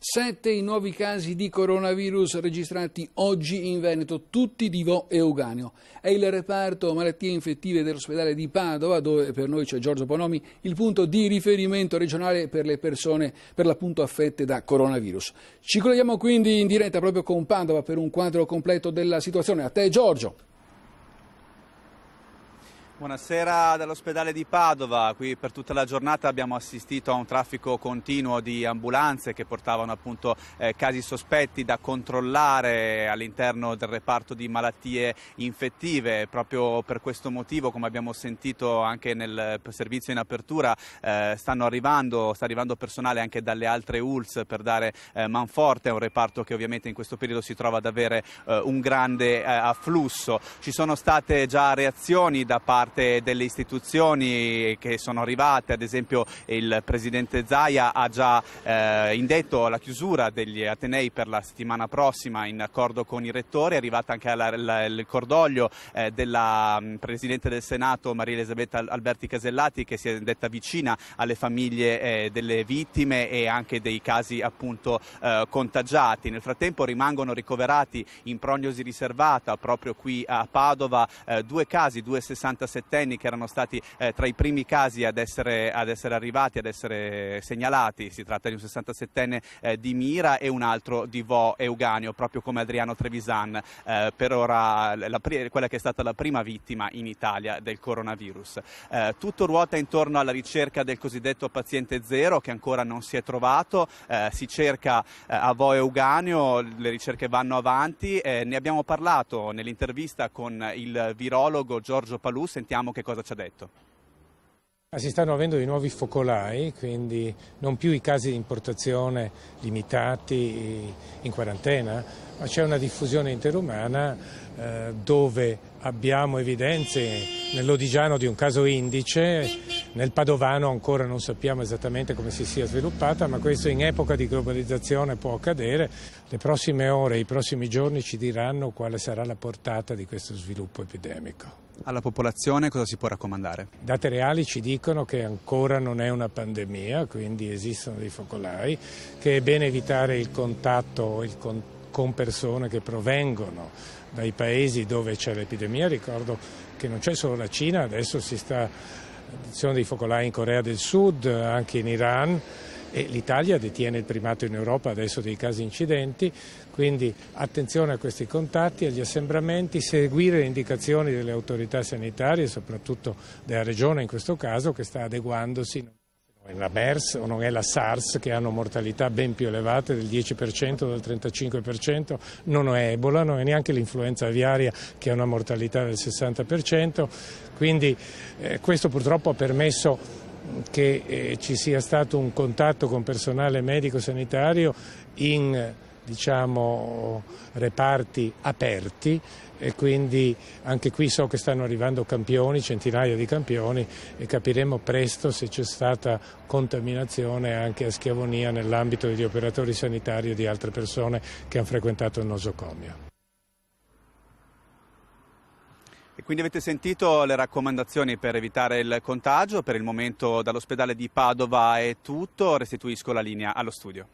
7 i nuovi casi di coronavirus registrati oggi in Veneto, tutti di Vo Euganeo. È il reparto malattie infettive dell'ospedale di Padova, dove per noi c'è Giorgio Bonomi, il punto di riferimento regionale per le persone per l'appunto affette da coronavirus. Ci colleghiamo quindi in diretta proprio con Padova per un quadro completo della situazione. A te Giorgio. Buonasera dall'ospedale di Padova. Qui per tutta la giornata abbiamo assistito a un traffico continuo di ambulanze che portavano appunto casi sospetti da controllare all'interno del reparto di malattie infettive. Proprio per questo motivo, come abbiamo sentito anche nel servizio in apertura, sta arrivando personale anche dalle altre ULSS per dare manforte a un reparto che ovviamente in questo periodo si trova ad avere un grande afflusso. Ci sono state già reazioni da parte delle istituzioni che sono arrivate, ad esempio il presidente Zaia ha già indetto la chiusura degli atenei per la settimana prossima in accordo con i rettori. È arrivata anche il cordoglio della presidente del Senato Maria Elisabetta Alberti Casellati, che si è detta vicina alle famiglie delle vittime e anche dei casi appunto contagiati. Nel frattempo rimangono ricoverati in prognosi riservata proprio qui a Padova due 67enni che erano stati tra i primi casi ad essere arrivati, ad essere segnalati. Si tratta di un 67enne di Mira e un altro di Vo Euganeo, proprio come Adriano Trevisan, per ora quella che è stata la prima vittima in Italia del coronavirus. Tutto ruota intorno alla ricerca del cosiddetto paziente zero che ancora non si è trovato. Si cerca a Vo Euganeo, le ricerche vanno avanti. Ne abbiamo parlato nell'intervista con il virologo Giorgio Palù. Sentiamo che cosa ci ha detto. Si stanno avendo di nuovi focolai, quindi non più i casi di importazione limitati in quarantena, ma c'è una diffusione interumana dove abbiamo evidenze nell'Odigiano di un caso indice, nel Padovano ancora non sappiamo esattamente come si sia sviluppata, ma questo in epoca di globalizzazione può accadere. Le prossime ore, i prossimi giorni ci diranno quale sarà la portata di questo sviluppo epidemico. Alla popolazione cosa si può raccomandare? I dati reali ci dicono che ancora non è una pandemia, quindi esistono dei focolai, che è bene evitare il contatto con persone che provengono dai paesi dove c'è l'epidemia. Ricordo che non c'è solo la Cina, adesso ci sono dei focolai in Corea del Sud, anche in Iran, e l'Italia detiene il primato in Europa adesso dei casi incidenti, quindi attenzione a questi contatti, agli assembramenti, seguire le indicazioni delle autorità sanitarie, soprattutto della regione in questo caso, che sta adeguandosi. Non è la MERS o non è la SARS, che hanno mortalità ben più elevate del 10%, del 35%, non è Ebola, non è neanche l'influenza aviaria che ha una mortalità del 60%, quindi questo purtroppo ha permesso che ci sia stato un contatto con personale medico-sanitario in reparti aperti, e quindi anche qui so che stanno arrivando campioni, centinaia di campioni, e capiremo presto se c'è stata contaminazione anche a Schiavonia nell'ambito degli operatori sanitari e di altre persone che hanno frequentato il nosocomio. E quindi avete sentito le raccomandazioni per evitare il contagio. Per il momento dall'ospedale di Padova è tutto, restituisco la linea allo studio.